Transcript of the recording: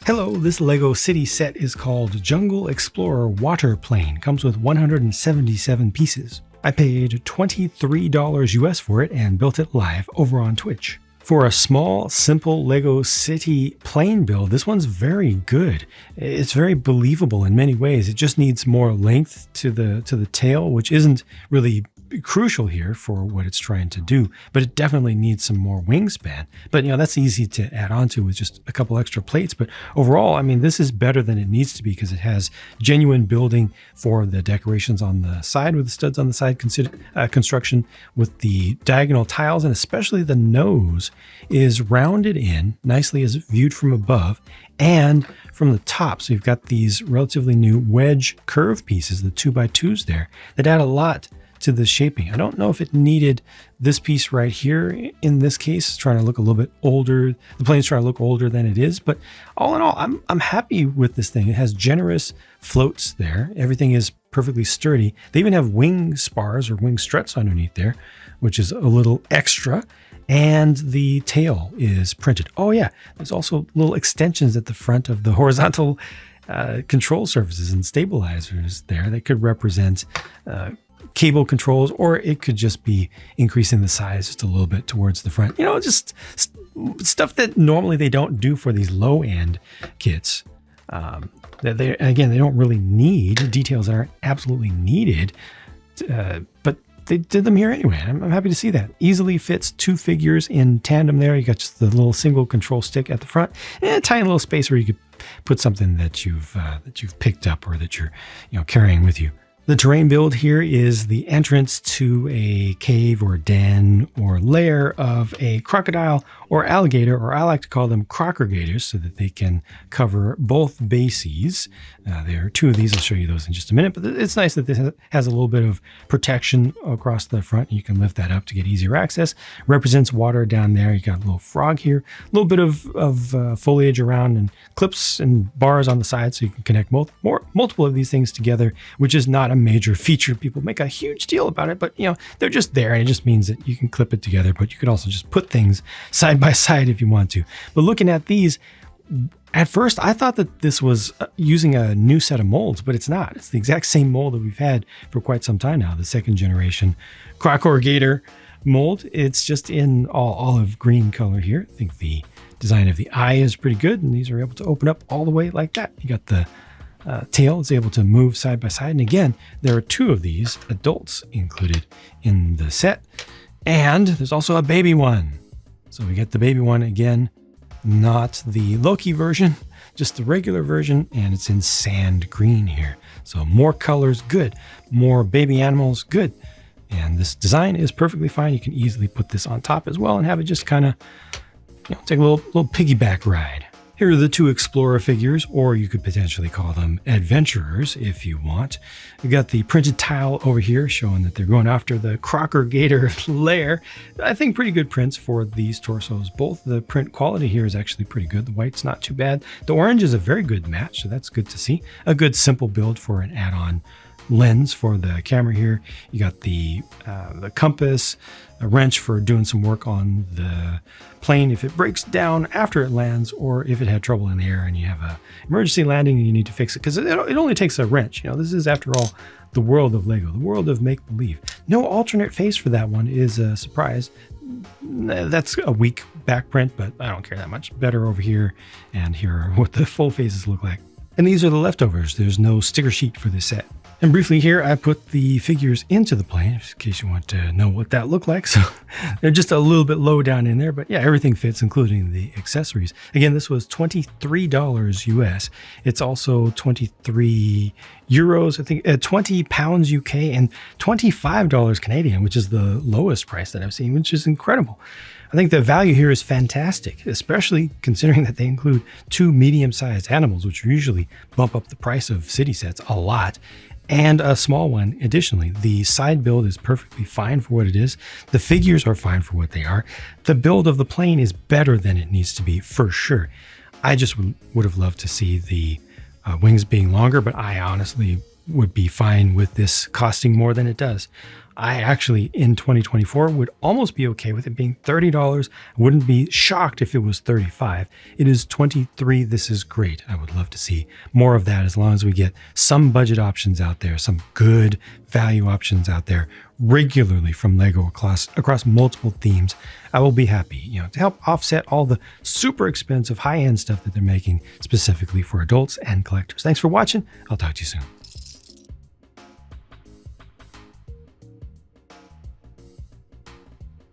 Hello, this LEGO City set is called Jungle Explorer Water Plane. Comes with 177 pieces. I paid $23 US for it and built it live over on Twitch. For a small, simple LEGO City plane build, this one's very good. It's very believable in many ways. It just needs more length to the tail, which isn't really crucial here for what it's trying to do, but it definitely needs some more wingspan. But that's easy to add on to with just a couple extra plates. But overall, I mean, this is better than it needs to be because it has genuine building for the decorations on the side with the studs on the side construction with the diagonal tiles, and especially the nose is rounded in nicely as viewed from above and from the top. So you've got these relatively new wedge curve pieces, the 2x2s there, that add a lot to the shaping. I don't know if it needed this piece right here in this case. It's trying to look a little bit older. The plane's trying to look older than it is, but all in all, I'm happy with this thing. It has generous floats there. Everything is perfectly sturdy. They even have wing spars or wing struts underneath there, which is a little extra. And the tail is printed. Oh yeah, there's also little extensions at the front of the horizontal control surfaces and stabilizers there that could represent cable controls, or it could just be increasing the size just a little bit towards the front. Just stuff that normally they don't do for these low-end kits. They don't really need details that aren't absolutely needed, but they did them here anyway. I'm happy to see that. Easily fits two figures in tandem there. You got just the little single control stick at the front and a tiny little space where you could put something that you've picked up or that you're carrying with you. The terrain build here is the entrance to a cave or den or lair of a crocodile or alligator, or I like to call them crocodilians, so that they can cover both bases. There are two of these. I'll show you those in just a minute, but it's nice that this has a little bit of protection across the front. You can lift that up to get easier access. Represents water down there. You got a little frog here, a little bit of foliage around, and clips and bars on the side, so you can connect multiple of these things together, which is not a major feature. People make a huge deal about it, but they're just there, and it just means that you can clip it together, but you can also just put things side by side if you want to. But looking at these, at first I thought that this was using a new set of molds, but it's not. It's the exact same mold that we've had for quite some time now, the second generation Crocodile mold. It's just in all olive green color here. I think the design of the eye is pretty good, and these are able to open up all the way like that. You got the tail is able to move side by side. And again, there are two of these adults included in the set. And there's also a baby one. So we get the baby one again, not the Loki version, just the regular version. And it's in sand green here. So more colors, good. More baby animals, good. And this design is perfectly fine. You can easily put this on top as well and have it just kind of, take a little piggyback ride. Here are the two Explorer figures, or you could potentially call them adventurers if you want. You got the printed tile over here showing that they're going after the Crocodile lair. I think pretty good prints for these torsos. Both the print quality here is actually pretty good. The white's not too bad. The orange is a very good match, so that's good to see. A good simple build for an add-on lens for the camera here. You got the compass, a wrench for doing some work on the plane if it breaks down after it lands, or if it had trouble in the air and you have a emergency landing and you need to fix it, because it only takes a wrench. This is, after all, the world of LEGO, the world of make-believe. No alternate face for that one is a surprise. That's a weak back print, but I don't care that much. Better over here, and here are what the full faces look like. And these are the leftovers. There's no sticker sheet for this set. And briefly here, I put the figures into the plane, in case you want to know what that looked like. So they're just a little bit low down in there, but yeah, everything fits, including the accessories. Again, this was $23 US. It's also 23 euros, I think, 20 pounds UK, and $25 Canadian, which is the lowest price that I've seen, which is incredible. I think the value here is fantastic, especially considering that they include two medium-sized animals, which usually bump up the price of city sets a lot, and a small one additionally. The side build is perfectly fine for what it is. The figures are fine for what they are. The build of the plane is better than it needs to be, for sure. I just would have loved to see the wings being longer, but I honestly would be fine with this costing more than it does. I actually, in 2024, would almost be okay with it being $30. I wouldn't be shocked if it was $35. It is $23. This is great. I would love to see more of that as long as we get some budget options out there, some good value options out there regularly from LEGO across multiple themes. I will be happy, to help offset all the super expensive high-end stuff that they're making specifically for adults and collectors. Thanks for watching. I'll talk to you soon.